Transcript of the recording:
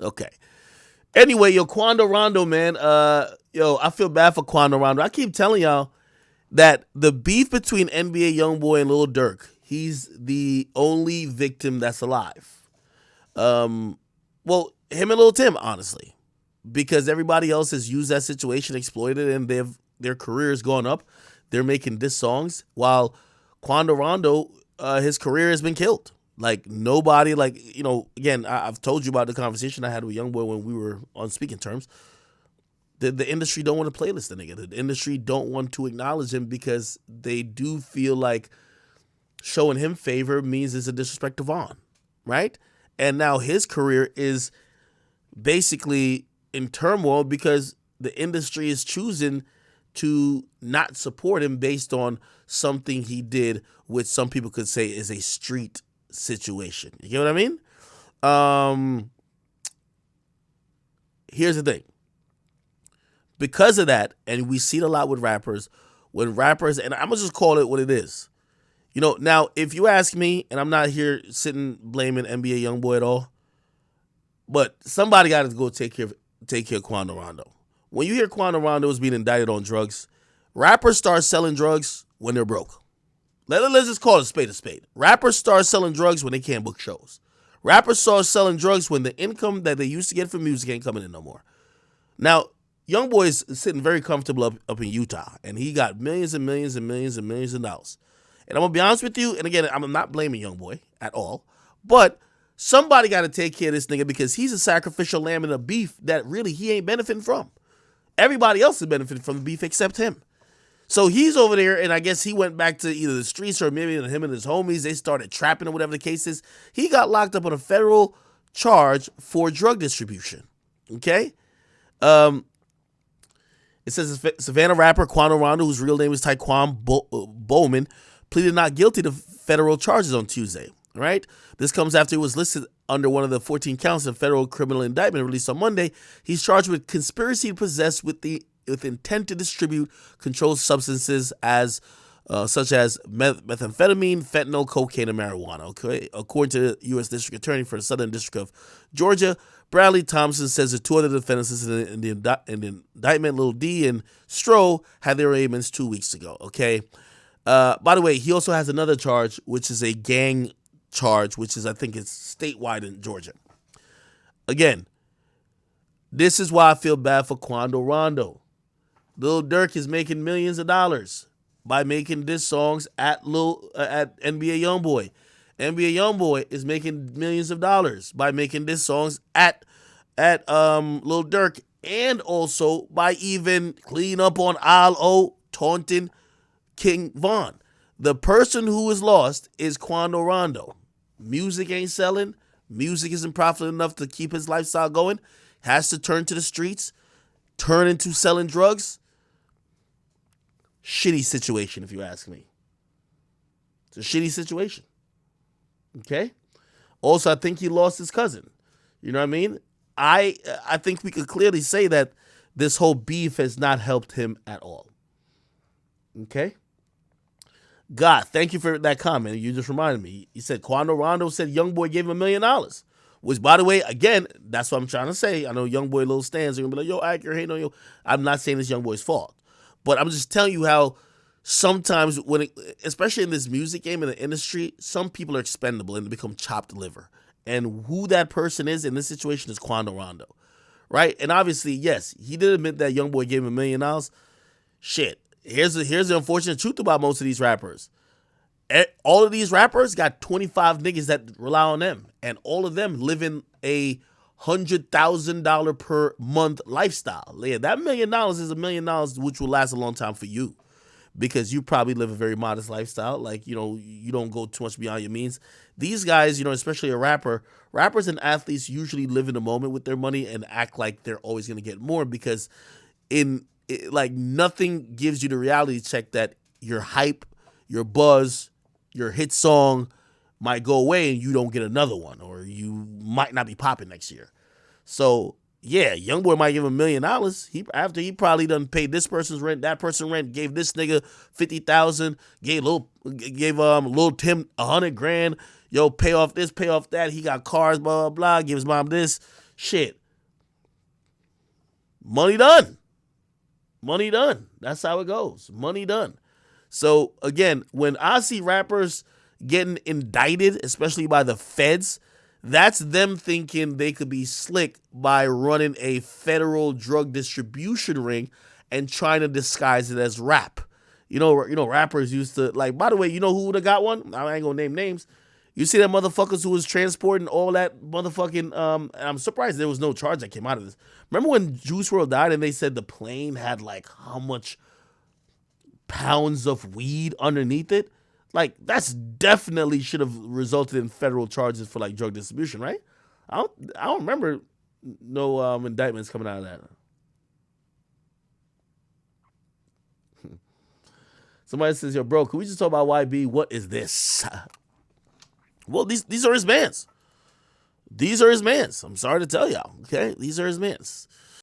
Okay. Anyway, yo, Quando Rondo, man. I feel bad for Quando Rondo. I keep telling y'all that the beef between NBA YoungBoy and Lil Durk, he's the only victim that's alive. Well, him and Lil Tim, honestly, because everybody else has used that situation, exploited it, and their career has gone up. They're making diss songs while Quando Rondo, his career has been killed. Like nobody, again, I've told you about the conversation I had with YoungBoy when we were on speaking terms. The industry don't want to playlist the nigga. The industry don't want to acknowledge him because they do feel like showing him favor means it's a disrespect to Vaughn, right? And now his career is basically in turmoil because the industry is choosing to not support him based on something he did, which some people could say is a street situation. You get what I mean? Here's the thing. Because of that, and we see it a lot with rappers, and I'm going to just call it what it is. Now, if you ask me, and I'm not here sitting blaming NBA YoungBoy at all, but somebody got to go take care of Quando Rondo. When you hear Quando Rondo is being indicted on drugs, rappers start selling drugs when they're broke. Let's just call it a spade. Rappers start selling drugs when they can't book shows. Rappers start selling drugs when the income that they used to get from music ain't coming in no more. Now, YoungBoy is sitting very comfortable up in Utah, and he got millions and millions and millions and millions of dollars. And I'm going to be honest with you, and again, I'm not blaming YoungBoy at all, but somebody got to take care of this nigga because he's a sacrificial lamb in a beef that really he ain't benefiting from. Everybody else is benefiting from the beef except him. So he's over there, and I guess he went back to either the streets or maybe him and his homies, they started trapping or whatever the case is. He got locked up on a federal charge for drug distribution. Okay? It says Savannah rapper Quando Rondo, whose real name is Taekwon Bowman, pleaded not guilty to federal charges on Tuesday. Right? This comes after he was listed under one of the 14 counts of federal criminal indictment released on Monday. He's charged with conspiracy to possess with intent to distribute controlled substances such as methamphetamine, fentanyl, cocaine, and marijuana. Okay, according to the U.S. District Attorney for the Southern District of Georgia, Bradley Thompson says the two other defendants in the indictment, Lil D and Stro, had their arraignments 2 weeks ago. Okay. By the way, he also has another charge, which is a gang charge, which is, I think it's statewide in Georgia. Again, this is why I feel bad for Quando Rondo. Lil Durk is making millions of dollars by making diss songs at NBA YoungBoy. NBA YoungBoy is making millions of dollars by making diss songs at Lil Durk, and also by even cleaning up on Al-O, taunting King Von. The person who is lost is Quando Rondo. Music ain't selling. Music isn't profitable enough to keep his lifestyle going. Has to turn to the streets, turn into selling drugs. Shitty situation, if you ask me. It's a shitty situation. Okay? Also, I think he lost his cousin. You know what I mean? I think we could clearly say that this whole beef has not helped him at all. Okay? God, thank you for that comment. You just reminded me. He said Quando Rondo said YoungBoy gave him $1 million. Which, by the way, again, that's what I'm trying to say. I know YoungBoy little stands are going to be like, yo, Ike, you're hating on yo. I'm not saying it's YoungBoy's fault. But I'm just telling you how sometimes, especially in this music game, in the industry, some people are expendable and they become chopped liver. And who that person is in this situation is Quando Rondo. Right? And obviously, yes, he did admit that YoungBoy gave him $1 million. Shit. Here's the unfortunate truth about most of these rappers. All of these rappers got 25 niggas that rely on them. And all of them live in a $100,000 per month lifestyle. Yeah, that $1 million is $1 million which will last a long time for you. Because you probably live a very modest lifestyle. Like, you don't go too much beyond your means. These guys, especially a rapper, rappers and athletes usually live in the moment with their money and act like they're always going to get more because nothing gives you the reality check that your hype, your buzz, your hit song might go away and you don't get another one, or you might not be popping next year. So Yeah, young boy might give him $1 million. He probably done paid this person's rent, that person rent, gave this nigga 50,000, gave little Tim 100 grand. Yo, pay off this, pay off that. He got cars, blah blah blah. Give his mom this shit. Money done. Money done. That's how it goes. Money done. So again, when I see rappers getting indicted, especially by the feds, that's them thinking they could be slick by running a federal drug distribution ring and trying to disguise it as rap. Rappers used to like. By the way, you know who would have got one? I ain't gonna name names. You see that motherfuckers who was transporting all that motherfucking. And I'm surprised there was no charge that came out of this. Remember when Juice WRLD died and they said the plane had like how much pounds of weed underneath it? Like that's definitely should have resulted in federal charges for like drug distribution, right? I don't remember no indictments coming out of that. Somebody says, "Yo, bro, can we just talk about YB? What is this?" Well, these are his mans. These are his mans. I'm sorry to tell y'all. Okay, these are his mans.